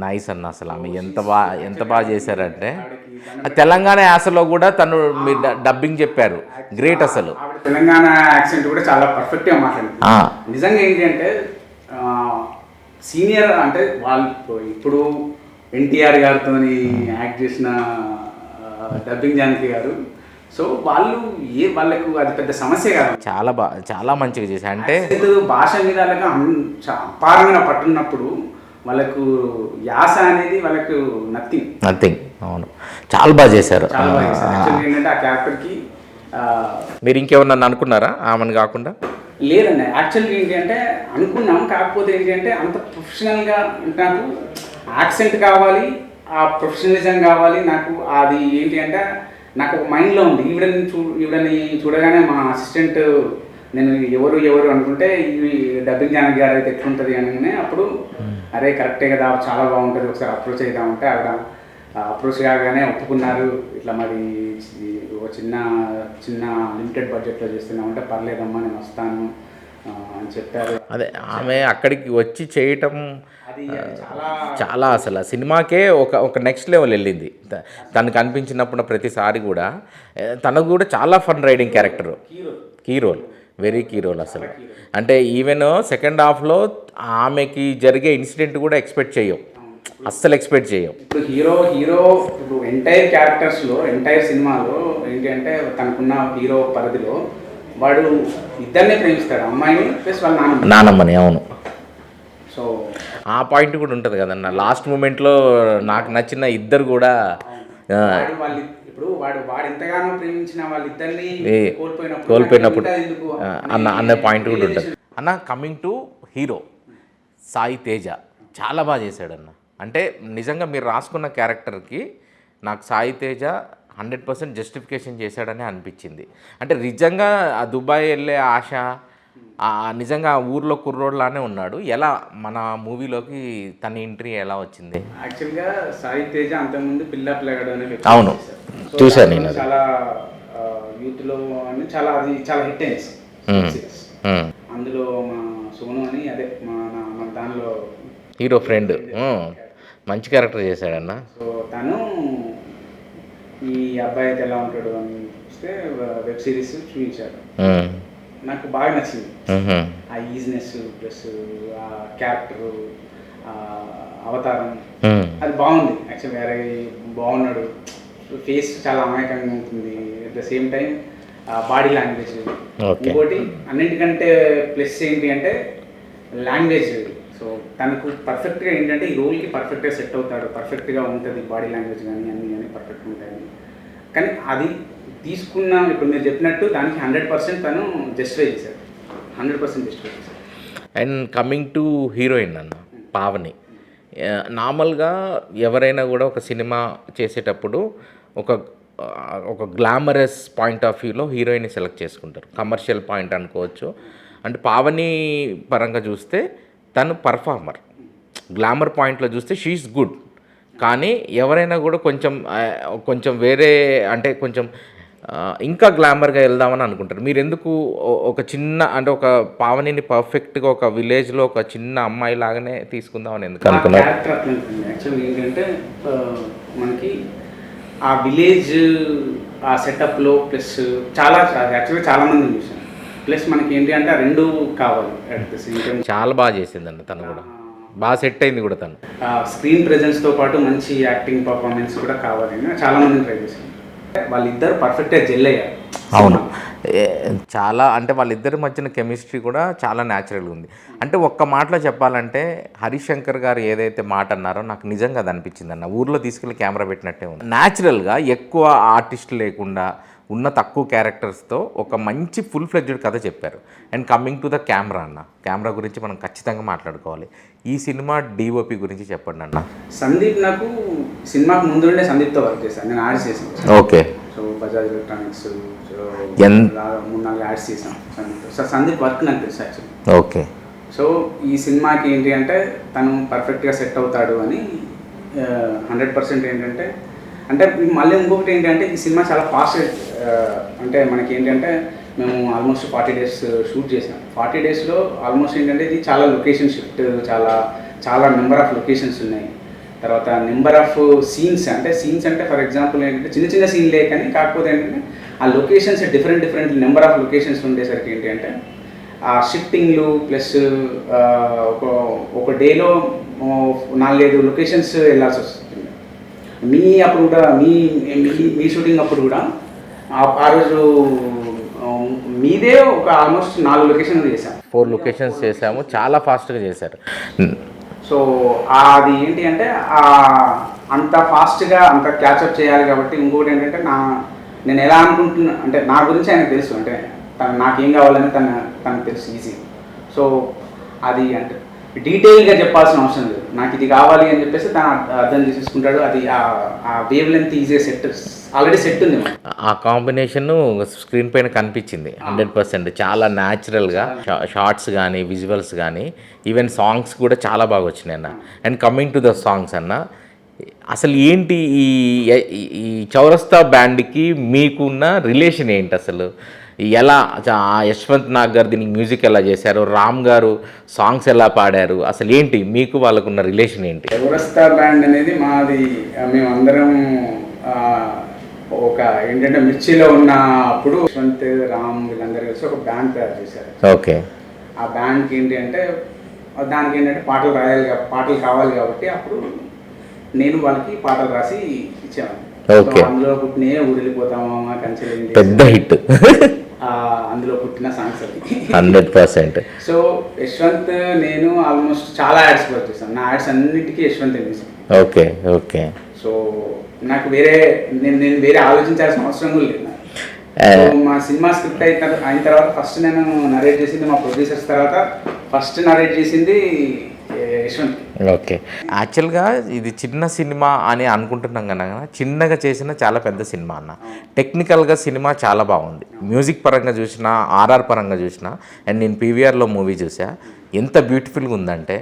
నైస్ అన్న, అసలు ఆమె ఎంత బాగా చేశారంటే తెలంగాణ యాసలో కూడా తను డబ్బింగ్ చెప్పారు, గ్రేట్ అసలు. తెలంగాణ యాక్సెంట్ కూడా చాలా పర్ఫెక్ట్గా మాట్లాడింది. నిజంగా ఏంటి అంటే సీనియర్ అంటే వాళ్ళు ఇప్పుడు ఎన్టీఆర్ గారితో యాక్ట్ చేసిన డబ్బింగ్ జానకి గారు, సో వాళ్ళకు అది పెద్ద సమస్య కాదు, చాలా మంచిగా చేశారు. అంటే భాష మీద అపారమైన పట్టున్నప్పుడు వాళ్ళకు యాస అనేది వాళ్ళకు నథింగ్. అవును, చాలా బాగా చేశారు. ఏంటంటే ఆ క్యారెక్టర్కి మీరు ఇంకేమన్నా అనుకున్నారా ఆమెను కాకుండా? లేదండి, యాక్చువల్గా ఏంటి అంటే అనుకున్నాం, కాకపోతే ఏంటి అంటే అంత ప్రొఫెషనల్గా నాకు యాక్సెంట్ కావాలి, ఆ ప్రొఫెషనలిజం కావాలి నాకు. అది ఏంటి అంటే నాకు ఒక మైండ్లో ఉంది, ఈవిడని చూడగానే మా అసిస్టెంట్ నేను ఎవరు అనుకుంటే ఈ డబ్బింగ్ జానకి గారు అయితే ఎట్లుంటుంది అనగానే అప్పుడు అరే కరెక్టే కదా, చాలా బాగుంటుంది, ఒకసారి అప్రోచ్ అవుతామంటే ఆవిడ అప్రోచ్ కాగానే ఒప్పుకున్నారు. ఇట్లా మరి ఒక చిన్న లిమిటెడ్ బడ్జెట్లో చేస్తున్నామంటే పర్లేదమ్మా నేను వస్తాను అని చెప్పారు. అదే ఆమె అక్కడికి వచ్చి చేయటం చాలా అసలు సినిమాకే ఒక నెక్స్ట్ లెవెల్ వెళ్ళింది. తను కనిపించినప్పుడు ప్రతిసారి కూడా తనకు కూడా చాలా fun riding character, key role, very key role అసలు. అంటే ఈవెన్ సెకండ్ హాఫ్లో ఆమెకి జరిగే ఇన్సిడెంట్ కూడా అస్సలు ఎక్స్పెక్ట్ చేయం. ఇప్పుడు హీరో ఇప్పుడు ఎంటైర్ సినిమాలో ఏంటి అంటే తనకున్న హీరో పరిధిలో వాడు ఇద్దరినే ప్రేమిస్తాడు, అమ్మాయిని ప్లస్ వాళ్ళ నాన్నమ్మని. అవును. సో ఆ పాయింట్ కూడా ఉంటుంది కదన్న, లాస్ట్ మూమెంట్లో నాకు నచ్చిన ఇద్దరు కూడా వాళ్ళు ఇప్పుడు వాడు ఎంతగానో ప్రేమించిన వాళ్ళిద్దరిని కోల్పోయినప్పుడు అన్న పాయింట్ కూడా ఉంటుంది అన్న. Coming to hero Sai Teja చాలా బాగా చేశాడన్న. అంటే నిజంగా మీరు రాసుకున్న క్యారెక్టర్కి నాకు సాయి తేజ 100% జస్టిఫికేషన్ చేశాడని అనిపించింది. అంటే నిజంగా ఆ దుబాయ్ వెళ్ళే ఆశ నిజంగా ఆ ఊర్లో కుర్రోడ్లానే ఉన్నాడు. ఎలా మన మూవీలోకి తన ఎంట్రీ ఎలా వచ్చింది? యాక్చువల్గా సాయి తేజ అంతకుముందు పిల్ల పిల్లగాడు అనే అవును చూశాను నేను. చాలా యూత్లో అని చాలా అది చాలా హిట్ అయింది. అందులో మా సోను అని అదే మన దానిలో హీరో ఫ్రెండ్ మంచి క్యారెక్టర్ చేశాడన్న. సో తను ఈ అబ్బాయి అయితే ఎలా ఉంటాడు అని చూస్తే వెబ్ సిరీస్ చూపించాడు. నాకు బాగా నచ్చింది ఆ ఈజినెస్ ప్లస్ ఆ క్యారెక్టరు అవతారం అది బాగుంది. యాక్చువల్ వేరే బాగున్నాడు. ఫేస్ చాలా అమాయకంగా ఉంటుంది. At the same time body language. ఇంకోటి అన్నిటికంటే ప్లస్ ఏంటి అంటే లాంగ్వేజ్. సో తనకు పర్ఫెక్ట్గా ఏంటంటే ఈ రోల్కి పర్ఫెక్ట్గా సెట్ అవుతాడు, పర్ఫెక్ట్గా ఉంటుంది బాడీ లాంగ్వేజ్ కానీ అన్నీ కానీ పర్ఫెక్ట్గా ఉంటాయి. కానీ అది తీసుకున్న ఇప్పుడు మీరు చెప్పినట్టు దానికి 100% తను జస్టిఫై చేశాడు, 100% జస్టిఫై చేశాడు. అండ్ కమింగ్ టు హీరోయిన్ అన్న పావని, నార్మల్గా ఎవరైనా కూడా ఒక సినిమా చేసేటప్పుడు ఒక గ్లామరస్ పాయింట్ ఆఫ్ వ్యూలో హీరోయిన్ని సెలెక్ట్ చేసుకుంటారు, కమర్షియల్ పాయింట్ అనుకోవచ్చు. అంటే పావని పరంగా చూస్తే తను పర్ఫార్మర్, గ్లామర్ పాయింట్లో చూస్తే షీఈస్ గుడ్. కానీ ఎవరైనా కూడా కొంచెం వేరే అంటే కొంచెం ఇంకా గ్లామర్గా వెళ్దామని అనుకుంటారు. మీరు ఎందుకు ఒక చిన్న అంటే ఒక పావనిని పర్ఫెక్ట్గా ఒక విలేజ్లో ఒక చిన్న అమ్మాయి లాగానే తీసుకుందామని ఎందుకు అనుకున్నారు? క్యారెక్టర్ అట్లా యాక్చువల్లీ ఏంటంటే మనకి ఆ విలేజ్ ఆ సెటప్లో ప్లస్ యాక్చువల్గా చాలామంది చూసాను. ప్లస్ మనకి ఏంటి అంటే ఆ రెండు కావాలి అట్ ద సేమ్ టైం. చాలా బాగా చేసిందండి తను కూడా, బాగా సెట్ అయింది కూడా తను. స్క్రీన్ ప్రెజెన్స్తో పాటు మంచి యాక్టింగ్ పర్ఫార్మెన్స్ కూడా కావాలని చాలామందిని ట్రై చేశాను. వాళ్ళిద్దరు పర్ఫెక్ట్గా జెల్ అయ్యారు. అవును, చాలా అంటే వాళ్ళిద్దరి మధ్యన కెమిస్ట్రీ కూడా చాలా న్యాచురల్గా ఉంది. అంటే ఒక్క మాటలో చెప్పాలంటే హరిశంకర్ గారు ఏదైతే మాట అన్నారో నాకు నిజంగా అది అనిపించింది అన్న. ఊర్లో తీసుకెళ్ళి కెమెరా పెట్టినట్టే ఉంది. న్యాచురల్గా ఎక్కువ ఆర్టిస్ట్ లేకుండా ఉన్న తక్కువ క్యారెక్టర్స్తో ఒక మంచి ఫుల్ ఫ్లెడ్జ్డ్ కథ చెప్పారు. And coming to the camera అన్న, కెమెరా గురించి మనం ఖచ్చితంగా మాట్లాడుకోవాలి. ఈ సినిమా డిఓపి గురించి చెప్పండి అన్న. సందీప్ నాకు సినిమాకు ముందు నుండే సందీప్తో వర్క్ చేశాను, నేను యాడ్స్ చేశాను. Okay. So Bajaj electronics 3-4 ads చేశాను సందీప్. సో సందీప్ వర్క్ నాకు తెలుసు యాక్చువల్లీ. ఓకే. సో ఈ సినిమాకి ఏంటి అంటే తను పర్ఫెక్ట్గా సెట్ అవుతాడు అని 100% ఏంటంటే అంటే మళ్ళీ ఇంకొకటి ఏంటంటే ఈ సినిమా చాలా ఫాస్ట్. అంటే మనకి ఏంటంటే మేము ఆల్మోస్ట్ 40 days షూట్ చేసాం. 40 daysలో ఆల్మోస్ట్ ఏంటంటే ఇది చాలా లొకేషన్ షిఫ్ట్, చాలా నెంబర్ ఆఫ్ లొకేషన్స్ ఉన్నాయి. తర్వాత నెంబర్ ఆఫ్ సీన్స్ అంటే ఫర్ ఎగ్జాంపుల్ ఏంటంటే చిన్న చిన్న సీన్లే కానీ కాకపోతే ఏంటంటే ఆ locations different number of locations ఉండేసరికి ఏంటి అంటే ఆ షిఫ్టింగ్లు ప్లస్ ఒక డేలో 4-5 లొకేషన్స్ వెళ్ళాల్సి వస్తుంది. అప్పుడు కూడా మీ షూటింగ్ అప్పుడు కూడా ఆ రోజు మీదే ఒక ఆల్మోస్ట్ 4 లొకేషన్లు చేశాము, 4 లొకేషన్స్ చేసాము, చాలా ఫాస్ట్గా చేశారు. సో అది ఏంటి అంటే అంత ఫాస్ట్గా అంత క్యాచప్ చేయాలి కాబట్టి ఇంకోటి ఏంటంటే నేను ఎలా అనుకుంటున్నా అంటే నా గురించి ఆయనకు తెలుసు, అంటే నాకేం కావాలని తనకు తెలుసు ఈజీ. సో అది అంటే డీటెయిల్గా చెప్పాల్సిన అవసరం లేదు, నాకు ఇది కావాలి అని చెప్పేసి తను అర్థం చేసేసుకుంటాడు. అది ఆ వేవ్ లెంత్ ఈజీగా ఆల్రెడీ సెట్ ఉంది. ఆ కాంబినేషన్ స్క్రీన్ పైన కనిపించింది 100%. చాలా న్యాచురల్గా షార్ట్స్ కానీ విజువల్స్ కానీ ఈవెన్ సాంగ్స్ కూడా చాలా బాగా వచ్చినాయి అన్న. And coming to the songs అన్న, అసలు ఏంటి ఈ చౌరస్తా బ్యాండ్కి మీకున్న రిలేషన్ ఏంటి అసలు? ఎలా యశ్వంత్ నాగ్ గారు దీనికి మ్యూజిక్ ఎలా చేశారు, రామ్ గారు సాంగ్స్ ఎలా పాడారు, అసలు ఏంటి మీకు వాళ్ళకున్న రిలేషన్ ఏంటి? చౌరస్తా బ్యాండ్ అనేది మాది, మేమందరం ఒక ఏంటంటే మిర్చిలో ఉన్నప్పుడు యశ్వంత్ రామ్ వీళ్ళందరూ కలిసి ఒక బ్యాండ్ తయారు చేశారు. ఓకే. ఆ బ్యాండ్కి ఏంటి అంటే దానికి ఏంటంటే పాటలు కావాలి కాబట్టి అప్పుడు నేను వాళ్ళకి పాటలు రాసి ఇచ్చాను. అందులో పుట్టినే ఊరెళ్ళిపోతామా కంచెలు పెద్ద హిట్. అందులో పుట్టిన సాంగ్స్ అవి. 100%. సో యశ్వంత్ నేను ఆల్మోస్ట్ చాలా యాడ్స్ వర్క్ చేశాను. నా యాడ్స్ అన్నిటికీ Yashwant music. Okay okay. So నాకు నేను వేరే ఆలోచించాల్సిన అవసరం కూడా లేదు. సో మా సినిమా స్క్రిప్ట్ అయిన తర్వాత ఫస్ట్ నేను నరేట్ చేసింది మా ప్రొడ్యూసర్స్, తర్వాత ఫస్ట్ నరేట్ చేసింది యశ్వంత్. ఓకే. యాక్చువల్గా ఇది చిన్న సినిమా అని అనుకుంటున్నాం కన్నా చిన్నగా చేసిన చాలా పెద్ద సినిమా అన్న. టెక్నికల్గా సినిమా చాలా బాగుంది. మ్యూజిక్ పరంగా చూసినా, ఆర్ఆర్ పరంగా చూసినా, అండ్ నేను పీవీఆర్లో మూవీ చూసా, ఎంత బ్యూటిఫుల్గా ఉందంటే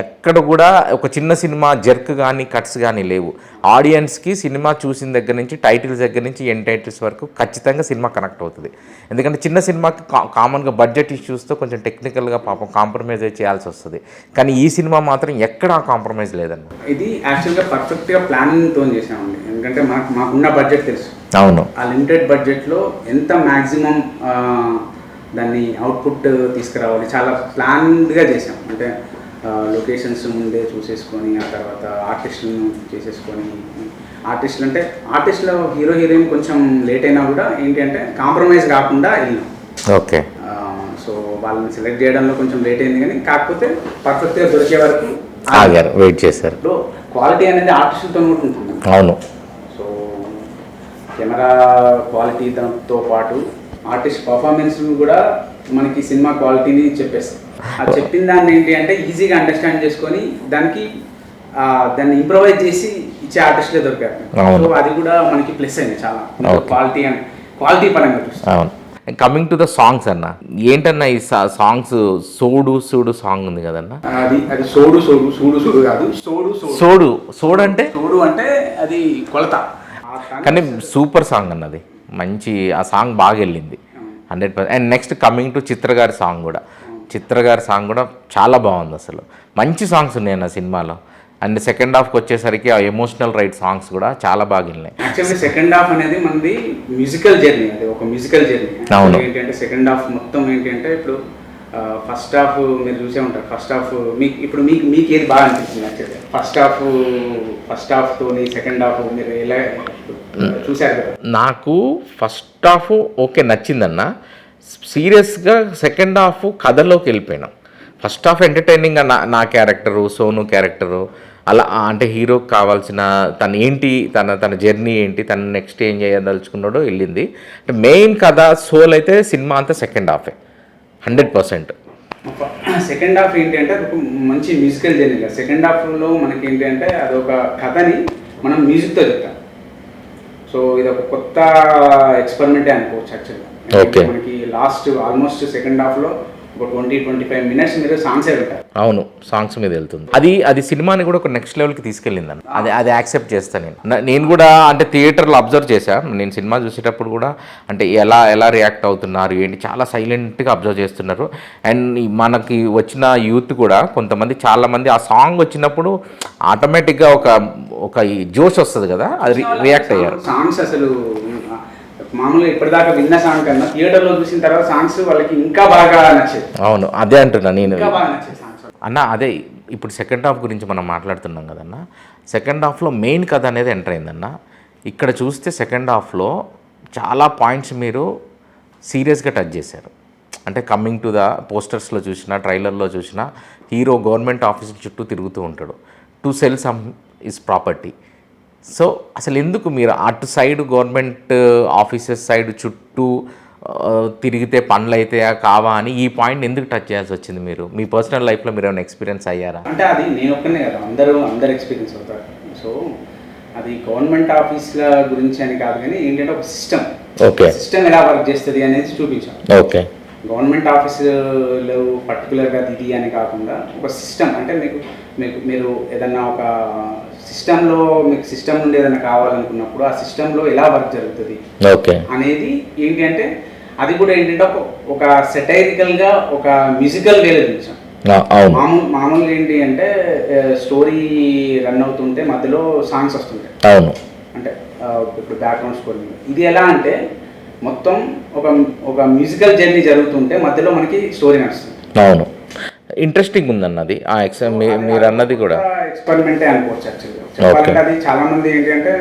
ఎక్కడ కూడా ఒక చిన్న సినిమా జర్క్ కానీ కట్స్ కానీ లేవు. ఆడియన్స్కి సినిమా చూసిన దగ్గర నుంచి టైటిల్స్ దగ్గర నుంచి ఎండ్ టైటిల్స్ వరకు ఖచ్చితంగా సినిమా కనెక్ట్ అవుతుంది. ఎందుకంటే చిన్న సినిమాకి కామన్గా బడ్జెట్ ఇష్యూస్తో కొంచెం టెక్నికల్గా పాపం కాంప్రమైజ్ చేయాల్సి వస్తుంది. కానీ ఈ సినిమా మాత్రం ఎక్కడ కాంప్రమైజ్ లేదన్న. ఇది యాక్చువల్గా పర్ఫెక్ట్గా ప్లానింగ్తో చేసామండి. ఎందుకంటే మాకున్న బడ్జెట్ తెలుసు. అవును. ఆ లిమిటెడ్ బడ్జెట్లో ఎంత మ్యాక్సిమం దాన్ని అవుట్పుట్ తీసుకురావాలి చాలా ప్లాన్డ్గా చేసాం. అంటే లొకేషన్స్ ముందే చూసేసుకొని, ఆ తర్వాత ఆర్టిస్టులను చేసేసుకొని, ఆర్టిస్టులు అంటే ఆర్టిస్టులో హీరో హీరోయిన్ కొంచెం లేట్ అయినా కూడా ఏంటి అంటే కాంప్రమైజ్ కాకుండా వెళ్ళినాం. ఓకే. సో వాళ్ళని సెలెక్ట్ చేయడంలో కొంచెం లేట్ అయింది, కానీ కాకపోతే పర్ఫెక్ట్గా దొరికే వరకు ఆగారు, వెయిట్ చేశారు. ఇప్పుడు క్వాలిటీ అనేది ఆర్టిస్టులతో కూడా ఉంటుంది. అవును. సో కెమెరా క్వాలిటీ దాంతో పాటు ఆర్టిస్ట్ పర్ఫార్మెన్స్ కూడా మనకి సినిమా క్వాలిటీని చెప్పేస్తాం. ఆ చెప్పిన దాన్ని ఏంటి అంటే ఈజీగా అండర్స్టాండ్ చేసుకొని దాన్ని ఇంప్రొవైజ్ చేసి ఇచ్చే ఆర్టిస్టులే దొరికారు. సో అది కూడా మనకి ప్లస్ అయింది చాలా, క్వాలిటీ పరంగా చూస్తాం. అవును. కమింగ్ టు ద సాంగ్స్ అన్న, ఏంటన్నా ఈ సాంగ్స్ సోడు సోడు సాంగ్ ఉంది కదన్న, అది సోడు సోడు సూడు సూడు కాదు, సోడు సోడు సోడు అంటే సోడు అంటే అది కొలత. కానీ సూపర్ సాంగ్ అన్నది, మంచి ఆ సాంగ్ బాగా వెళ్ళింది 100%. అండ్ నెక్స్ట్ కమింగ్ టు చిత్ర గారి సాంగ్ కూడా, చిత్ర గారి సాంగ్ కూడా చాలా బాగుంది. అసలు మంచి సాంగ్స్ ఉన్నాయి నా సినిమాలో. అండ్ సెకండ్ హాఫ్కి వచ్చేసరికి ఆ ఎమోషనల్ రైట్ సాంగ్స్ కూడా చాలా బాగా వెళ్ళినాయి. యాక్చువల్లీ సెకండ్ హాఫ్ అనేది మనది మ్యూజికల్ జర్నీ, అది ఒక మ్యూజికల్ జర్నీ. అవును. ఏంటంటే సెకండ్ హాఫ్ మొత్తం ఏంటి అంటే ఇప్పుడు ఫస్ట్ హాఫ్ మీరు చూసే ఉంటారు. ఫస్ట్ హాఫ్ మీకు ఏది బాగా అనిపించింది యాక్చువల్లీ? ఫస్ట్ హాఫ్తోని సెకండ్ హాఫ్ మీరు ఎలా చూశారు కదా? నాకు ఫస్ట్ హాఫ్ ఓకే నచ్చిందన్న. సీరియస్గా సెకండ్ హాఫ్ కథలోకి వెళ్ళిపోయినాం. ఫస్ట్ హాఫ్ ఎంటర్టైనింగ్గా నా క్యారెక్టరు, సోను క్యారెక్టరు, అలా అంటే హీరోకి కావాల్సిన తను ఏంటి, తన జర్నీ ఏంటి, తను నెక్స్ట్ ఏం చేయదలుచుకున్నాడో వెళ్ళింది. అంటే మెయిన్ కథ సోల్ అయితే సినిమా అంతా సెకండ్ హాఫే 100%. సెకండ్ హాఫ్ ఏంటి అంటే అది ఒక మంచి మ్యూజికల్ జర్నీ. సెకండ్ హాఫ్లో మనకి ఏంటి అంటే అదొక కథని మనం మ్యూజిక్తో చెప్తాం. సో ఇది ఒక కొత్త ఎక్స్పెరిమెంటే అనుకోవచ్చు యాక్చువల్గా. ఓకే. మనకి లాస్ట్ ఆల్మోస్ట్ సెకండ్ హాఫ్లో ఒక 20-25 మినిట్స్ మీరు సాంగ్సే పెట్టారు. అవును, సాంగ్స్ మీద వెళ్తుంది. అది సినిమాని కూడా ఒక నెక్స్ట్ లెవెల్కి తీసుకెళ్ళిందని అది యాక్సెప్ట్ చేస్తాను నేను కూడా. అంటే థియేటర్లో అబ్జర్వ్ చేశాను నేను సినిమా చూసేటప్పుడు కూడా. అంటే ఎలా రియాక్ట్ అవుతున్నారు ఏంటి, చాలా సైలెంట్గా అబ్జర్వ్ చేస్తున్నారు. అండ్ మనకి వచ్చిన యూత్ కూడా కొంతమంది, చాలామంది ఆ సాంగ్ వచ్చినప్పుడు ఆటోమేటిక్గా ఒక జోష్ వస్తుంది కదా, అది రియాక్ట్ అయ్యారు. సాంగ్స్ అసలు మామూలుగా ఇప్పటిదాకా విన్న సాంగ్ కన్నా థియేటర్లో చూసిన తర్వాత సాంగ్స్ వాళ్ళకి ఇంకా బాగా నచ్చేది. అవును, అదే అంటున్నా నేను సాంగ్స్ అన్న. అదే ఇప్పుడు సెకండ్ హాఫ్ గురించి మనం మాట్లాడుతున్నాం కదన్న. సెకండ్ హాఫ్లో మెయిన్ కథ అనేది ఎంటర్ అయిందన్న. ఇక్కడ చూస్తే సెకండ్ హాఫ్లో చాలా పాయింట్స్ మీరు సీరియస్గా టచ్ చేశారు. అంటే కమింగ్ టు ద పోస్టర్స్లో చూసినా, ట్రైలర్లో చూసినా, హీరో గవర్నమెంట్ ఆఫీస్ చుట్టూ తిరుగుతూ ఉంటాడు to cell some is property. So అసలు ఎందుకు మీరు అటు సైడ్ గవర్నమెంట్ ఆఫీసెస్ సైడ్ చుట్టూ తిరిగితే పనులు అయితే కావా అని ఈ పాయింట్ ఎందుకు టచ్ చేయాల్సి వచ్చింది? మీరు మీ పర్సనల్ లైఫ్లో మీరు ఏమైనా ఎక్స్పీరియన్స్ అయ్యారా? అంటే అది నేను ఒక్కనే కదా, అందరు ఎక్స్పీరియన్స్ అవుతారు. సో అది గవర్నమెంట్ ఆఫీస్ల గురించి అని కాదు, కానీ ఏంటంటే ఒక సిస్టమ్, ఓకే, సిస్టమ్ ఎలా వర్క్ చేస్తుంది అనేది చూపించాం. ఓకే. గవర్నమెంట్ ఆఫీసులో పర్టికులర్గా ఇది అని కాకుండా ఒక సిస్టమ్, అంటే మీరు ఏదన్నా ఒక సిస్టంలో మీకు సిస్టమ్ నుండి ఏదైనా కావాలనుకున్నప్పుడు ఆ సిస్టంలో ఎలా వర్క్ జరుగుతుంది అనేది ఏంటి అంటే అది కూడా ఏంటంటే ఒక సెటైరికల్గా ఒక మ్యూజికల్ వేలో చూపించాం. మామూలుగా ఏంటి అంటే స్టోరీ రన్ అవుతుంటే మధ్యలో సాంగ్స్ వస్తుంటాయి. అవును. అంటే ఇప్పుడు బ్యాక్గ్రౌండ్ స్కోర్. ఇది ఎలా అంటే మొత్తం ఒక మ్యూజికల్ జర్నీ జరుగుతుంటే మధ్యలో మనకి స్టోరీ నడుస్తుంది. అవును, ఇంట్రెస్టింగ్ ఉందన్నది. మీరు అన్నది కూడా ఎక్స్పెరిమెంటే అనుకోవచ్చు యాక్చువల్గా చెప్పాలంటే. అది చాలా మంది ఏంటి అంటే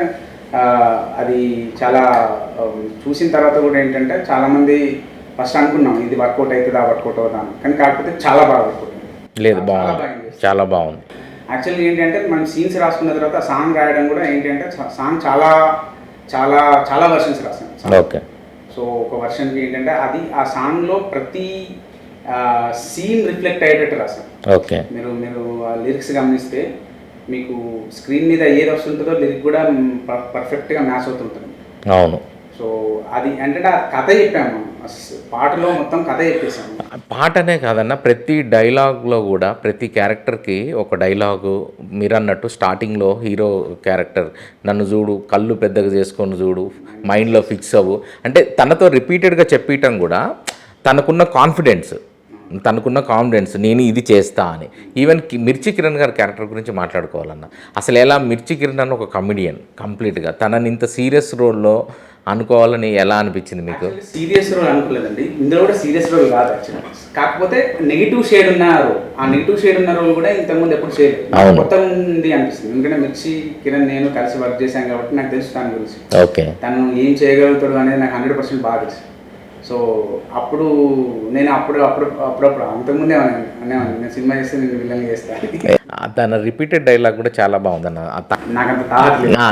అది చాలా చూసిన తర్వాత కూడా ఏంటంటే చాలామంది ఫస్ట్ అనుకున్నాం ఇది వర్కౌట్ అవుతుందా వర్కౌట్ అవుతా అని, కానీ కాకపోతే చాలా బాగా వర్కౌట్ అయింది. లేదు, బాగుంది, చాలా బాగుంది. యాక్చువల్గా ఏంటంటే మనం సీన్స్ రాసుకున్న తర్వాత సాంగ్ రాయడం కూడా ఏంటంటే సాంగ్ చాలా చాలా చాలా వర్షన్స్ రాసాం. ఓకే. సో ఒక వర్షన్కి ఏంటంటే అది ఆ సాంగ్లో ప్రతి సీన్ రిఫ్లెక్ట్ అయ్యేటట్టు రాసాం. ఓకే. మీరు ఆ లిరిక్స్ గమనిస్తే మీకు స్క్రీన్ మీద ఏది వస్తుంటుందో లిరిక్ కూడా పర్ఫెక్ట్గా మ్యాచ్ అవుతుంటుంది. అవును. సో అది అంటే ఆ కథ చెప్పాము, పాటలో మొత్తం కథ చెప్పేసాము. పాటనే కాదన్న, ప్రతి డైలాగ్లో కూడా ప్రతి క్యారెక్టర్కి ఒక డైలాగు. మీరు అన్నట్టు స్టార్టింగ్లో హీరో క్యారెక్టర్ నన్ను చూడు, కళ్ళు పెద్దగా చేసుకొని చూడు, మైండ్లో ఫిక్స్ అవ్వు అంటే తనతో రిపీటెడ్గా చెప్పటం కూడా తనకున్న కాన్ఫిడెన్స్ నేను ఇది చేస్తా అని. ఈవెన్ మిర్చి కిరణ్ గారి క్యారెక్టర్ గురించి మాట్లాడుకోవాలన్న, అసలు ఎలా మిర్చి కిరణ్ అన్న ఒక కమెడియన్ కంప్లీట్గా తనని ఇంత సీరియస్ రోల్లో అనుకోవాలని ఎలా అనిపించింది మీకు? సీరియస్ రోల్ అనుకోలేదండి, ఇందులో కూడా సీరియస్ రోల్ కాదు యాక్చువల్లీ, కాకపోతే నెగిటివ్ షేడ్ ఉన్న రోల్. ఆ నెగిటివ్ షేడ్ ఉన్న రోల్ కూడా ఇంతకుముందు ఎప్పుడు చేయలేదు, మొత్తం ఉంది అనిపిస్తుంది. ఎందుకంటే మిర్చి కిరణ్ నేను కలిసి వర్క్ చేశాను కాబట్టి నాకు తెలుసు దాని గురించి. ఓకే. తను ఏం చేయగలుగుతాడు అనేది నాకు 100% బాగా తెలుసు. సో అప్పుడు నేను అప్పుడప్పుడు అంతకుముందే అనేవాడిని నేను సినిమా చేస్తే నేను విలన్ చేస్తాను. తన రిపీటెడ్ డైలాగ్ కూడా చాలా బాగుందన్న.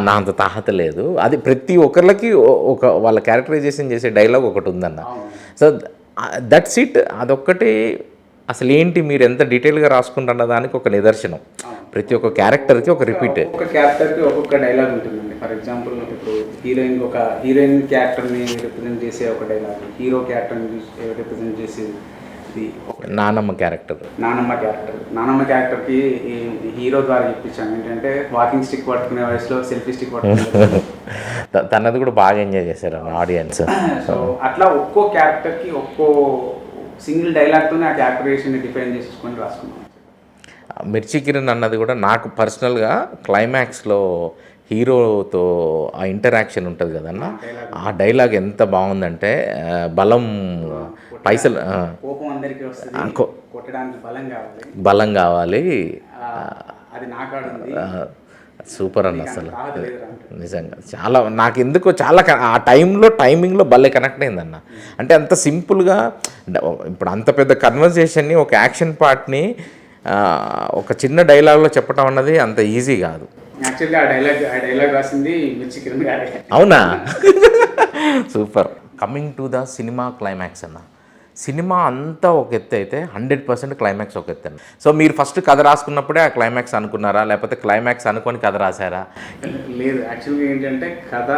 నా అంత తాహత లేదు. అది ప్రతి ఒక్కరికి ఒక వాళ్ళ క్యారెక్టరైజేషన్ చేసే డైలాగ్ ఒకటి ఉందన్న. So that's it. అదొక్కటి అసలు ఏంటి మీరు ఎంత డీటెయిల్గా రాసుకుంటున్న దానికి ఒక నిదర్శనం. ప్రతి ఒక్క క్యారెక్టర్కి ఒక రిపీట్, ఒక్కొక్క క్యారెక్టర్కి ఒక్కొక్క డైలాగ్ ఉంటుందండి. ఫర్ ఎగ్జాంపుల్ ఇప్పుడు హీరోయిన్ క్యారెక్టర్ని రిప్రజెంట్ చేసే ఒక డైలాగ్, హీరో క్యారెక్టర్ని రిప్రజెంట్ చేసేది నానమ్మ క్యారెక్టర్. నానమ్మ క్యారెక్టర్కి హీరో ద్వారా చెప్పించాను ఏంటంటే వాకింగ్ స్టిక్ పట్టుకునే వయసులో సెల్ఫీ స్టిక్ పట్టుకునే తనది కూడా బాగా ఎంజాయ్ చేశారు ఆడియన్స్. సో అట్లా ఒక్కో క్యారెక్టర్కి ఒక్కో సింగిల్ డైలాగ్తోనే ఆ క్యారెక్టరైజేషన్ని డిఫైన్ చేసుకొని రాసుకున్నాం. మిర్చి కిరణ్ అన్నది కూడా నాకు పర్సనల్గా క్లైమాక్స్లో హీరోతో ఆ ఇంటరాక్షన్ ఉంటుంది కదన్న, ఆ డైలాగ్ ఎంత బాగుందంటే బలం పైసలు కోపం అందరికీ వస్తుంది, కొట్టడానికి బలం కావాలి, అది నాకాడుంది. సూపర్ అన్న అసలు నిజంగా చాలా నాకు ఎందుకో చాలా ఆ టైమింగ్లో భలే కనెక్ట్ అయిందన్న. అంటే అంత సింపుల్గా ఇప్పుడు అంత పెద్ద కన్వర్జేషన్ని ఒక యాక్షన్ పార్ట్ని ఒక చిన్న డైలాగ్లో చెప్పడం అన్నది అంత ఈజీ కాదు. యాక్చువల్గా ఆ డైలాగ్ రాసింది మిర్చి కిరణ్ గారే. అవునా? Super. Coming to the cinema climax అన్న, సినిమా అంతా ఒక ఎత్తు అయితే 100% క్లైమాక్స్ ఒక ఎత్తు. సో మీరు ఫస్ట్ కథ రాసుకున్నప్పుడే ఆ క్లైమాక్స్ అనుకున్నారా, లేకపోతే క్లైమాక్స్ అనుకొని కథ రాశారా? లేదు, యాక్చువల్గా ఏంటంటే కథ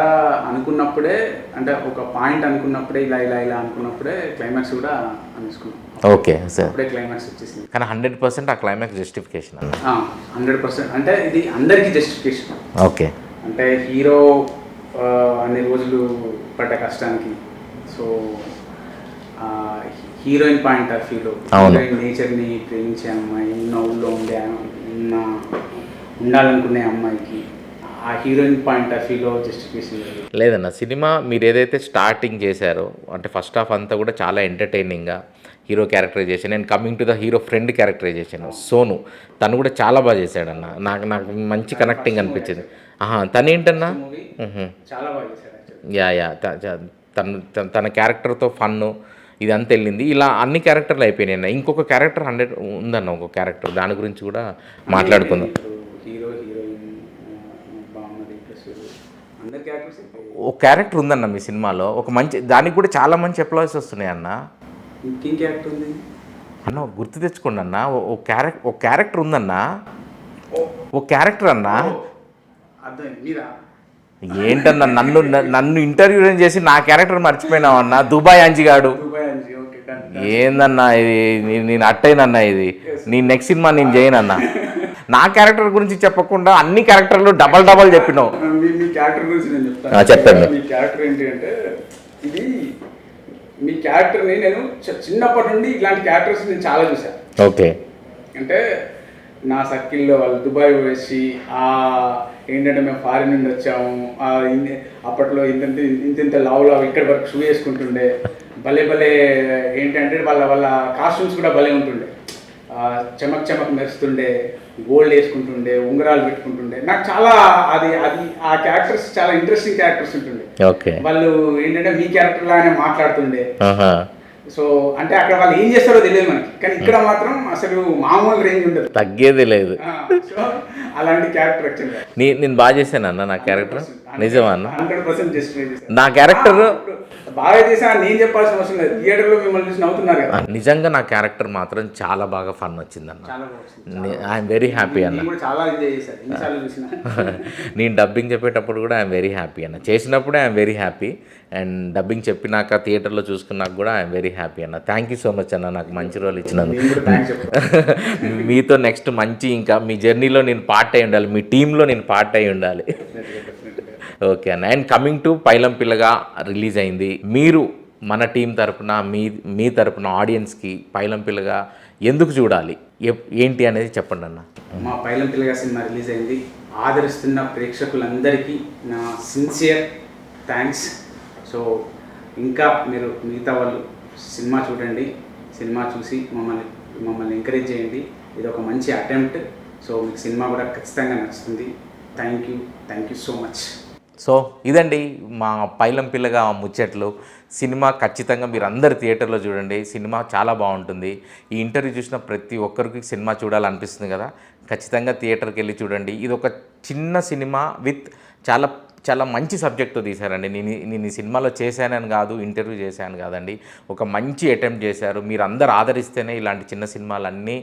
అనుకున్నప్పుడే, అంటే ఒక పాయింట్ అనుకున్నప్పుడే ఇలా అనుకున్నప్పుడే క్లైమాక్స్ కూడా అనుకున్నాం. Okay sir. అప్పుడే క్లైమాక్స్ వచ్చేసింది. కానీ 100% ఆ క్లైమాక్స్ జస్టిఫికేషన్ 100%. అంటే ఇది అందరికీ జస్టిఫికేషన్. ఓకే. అంటే హీరో అన్ని రోజులు పడ్డ కష్టానికి, సో హీరోయిన్ పాయింట్ ఆఫ్ వ్యూలో హీరోయిన్ నేచర్ని ప్రేమించే అమ్మాయి, ఉన్న ఊళ్ళో ఉండాలనుకునే అమ్మాయికి ఆ హీరోయిన్ పాయింట్ ఆఫ్ వ్యూలో జస్టిఫికేషన్ లేదన్న. సినిమా మీరు ఏదైతే స్టార్టింగ్ చేశారో అంటే ఫస్ట్ హాఫ్ అంతా కూడా చాలా ఎంటర్టైనింగ్గా hero characterization and coming to the hero friend characterization Sonu తను కూడా చాలా బాగా చేశాడన్న. నాకు మంచి కనెక్టింగ్ అనిపించింది. తను ఏంటన్నా చాలా బాగా చేశాడు. యా తన క్యారెక్టర్తో ఫన్ను ఇదంతా వెళ్ళింది. ఇలా అన్ని క్యారెక్టర్లు అయిపోయినాయి అన్న. ఇంకొక క్యారెక్టర్ 100 ఉందన్న, ఒక క్యారెక్టర్, దాని గురించి కూడా మాట్లాడుకుందాం. ఒక క్యారెక్టర్ ఉందన్న మీ సినిమాలో, ఒక మంచి, దానికి కూడా చాలా మంచి ఎంప్లాయీస్ వస్తున్నాయి అన్న. ఇంకేం క్యారెక్టర్ ఉంది అన్న? గుర్తు తెచ్చుకోండి అన్న. ఒక క్యారెక్టర్ ఉందన్న, ఒక క్యారెక్టర్ అన్న. ఏంటన్నా నన్ను ఇంటర్వ్యూ చేసి నా క్యారెక్టర్ మర్చిపోయినావు అన్న. దుబాయ్ అంజిగాడు ఏందన్నా ఇది? నేను అట్టయినన్నా ఇది నీ నెక్స్ట్ సినిమా నేను చేయనన్నా. నా క్యారెక్టర్ గురించి చెప్పకుండా అన్ని క్యారెక్టర్లు డబల్ చెప్పినావు. మీ క్యారెక్టర్ గురించి నేను చెప్తాను. చెప్పండి. మీ క్యారెక్టర్ ఏంటి అంటే, ఇది మీ క్యారెక్టర్ని నేను చిన్నప్పటి నుండి ఇలాంటి క్యారెక్టర్స్ నేను చాలా చూసాను. ఓకే. అంటే నా సర్కిల్లో వాళ్ళు దుబాయ్ వచ్చి ఏంటంటే మేము ఫారిన్ నుండి వచ్చాము, అప్పట్లో ఇంత లావులా ఇక్కడి వరకు షూ వేసుకుంటుండే, భలే ఏంటంటే వాళ్ళ కాస్ట్యూమ్స్ కూడా భలే ఉంటుండే. చెమక్ చెమక్ మెరుస్తుండే, గోల్డ్ వేసుకుంటుండే, ఉంగరాలు పెట్టుకుంటుండే. నాకు చాలా అది అది ఆ క్యారెక్టర్స్ చాలా ఇంట్రెస్టింగ్ క్యారెక్టర్స్ ఉంటుండే. ఓకే. వాళ్ళు ఏంటంటే మీ క్యారెక్టర్ లాగానే మాట్లాడుతుండే. సో అంటే అక్కడ వాళ్ళు ఏం చేస్తారో తెలియదు మనకి, కానీ ఇక్కడ మాత్రం అసలు మామూలు రేంజ్ ఉండదు, తగ్గేది లేదు. సో అలాంటి క్యారెక్టర్ యాక్చువల్గా నేను బాగా చేశాను అన్న నా క్యారెక్టర్. నిజమా అన్న? 100% జస్టిఫై చేశారు. నా క్యారెక్టర్ బాగా చేసా నేను చెప్పాల్సిన అవసరం లేదు, థియేటర్లో మిమ్మల్ని చూసి నవ్వుతున్నారు కదా. నిజంగా నా క్యారెక్టర్ మాత్రం చాలా బాగా ఫన్ వచ్చిందన్న. చాలా బాగుంది. ఐఎమ్ వెరీ హ్యాపీ అన్న. నేను కూడా చాలా ఎంజాయ్ చేశాను ఎన్నిసార్లు చూసినా. నేను డబ్బింగ్ చెప్పేటప్పుడు కూడా ఐఎమ్ వెరీ హ్యాపీ అన్న. చేసినప్పుడే I'm very happy, and dubbing చెప్పినాక థియేటర్లో చూసుకున్నాక కూడా ఐఎమ్ వెరీ హ్యాపీ అన్న. థ్యాంక్ యూ సో మచ్ అన్న, నాకు మంచి రోల్ ఇచ్చినందుకు. నేను కూడా థ్యాంక్స్ చెప్తాను. మీతో నెక్స్ట్ మంచి ఇంకా మీ జర్నీలో నేను పార్ట్ అయి ఉండాలి, మీ టీంలో నేను పార్ట్ అయి ఉండాలి. ఓకే అన్న. అండ్ కమింగ్ టు పైలం పిల్లగా రిలీజ్ అయింది. మీరు మన టీం తరపున మీ తరపున ఆడియన్స్కి పైలం పిల్లగా ఎందుకు చూడాలి, ఏంటి అనేది చెప్పండి అన్న. మా పైలం పిల్లగా సినిమా రిలీజ్ అయింది. ఆదరిస్తున్న ప్రేక్షకులందరికీ నా సిన్సియర్ థ్యాంక్స్. సో ఇంకా మీరు మిగతా వాళ్ళు సినిమా చూడండి, సినిమా చూసి మమ్మల్ని ఎంకరేజ్ చేయండి. ఇది ఒక మంచి అటెంప్ట్. సో మీకు సినిమా కూడా ఖచ్చితంగా నచ్చుతుంది. Thank you so much. So ఇదండి మా పైలం పిల్లగా ముచ్చట్లు. సినిమా ఖచ్చితంగా మీరు అందరు థియేటర్లో చూడండి, సినిమా చాలా బాగుంటుంది. ఈ ఇంటర్వ్యూ చూసిన ప్రతి ఒక్కరికి సినిమా చూడాలనిపిస్తుంది కదా, ఖచ్చితంగా థియేటర్కి వెళ్ళి చూడండి. ఇది ఒక చిన్న సినిమా విత్ చాలా చాలా మంచి సబ్జెక్ట్తో తీశారండి. నేను ఈ సినిమాలో చేశానని కాదు, ఇంటర్వ్యూ చేశాను కాదండి, ఒక మంచి అటెంప్ట్ చేశారు. మీరు అందరు ఆదరిస్తేనే ఇలాంటి చిన్న సినిమాలన్నీ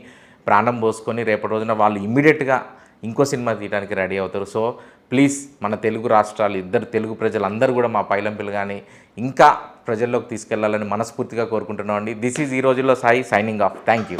ప్రాణం పోసుకొని రేపటి రోజున వాళ్ళు ఇమ్మీడియట్గా ఇంకో సినిమా తీయడానికి రెడీ అవుతారు. సో ప్లీజ్ మన తెలుగు రాష్ట్రాలు ఇద్దరు తెలుగు ప్రజలందరూ కూడా మా పైలం పిల్లగాని ఇంకా ప్రజల్లోకి తీసుకెళ్లాలని మనస్ఫూర్తిగా కోరుకుంటున్నాం అండి. దిస్ ఈజ్ ఈ రోజుల్లో Sai signing off. Thank you.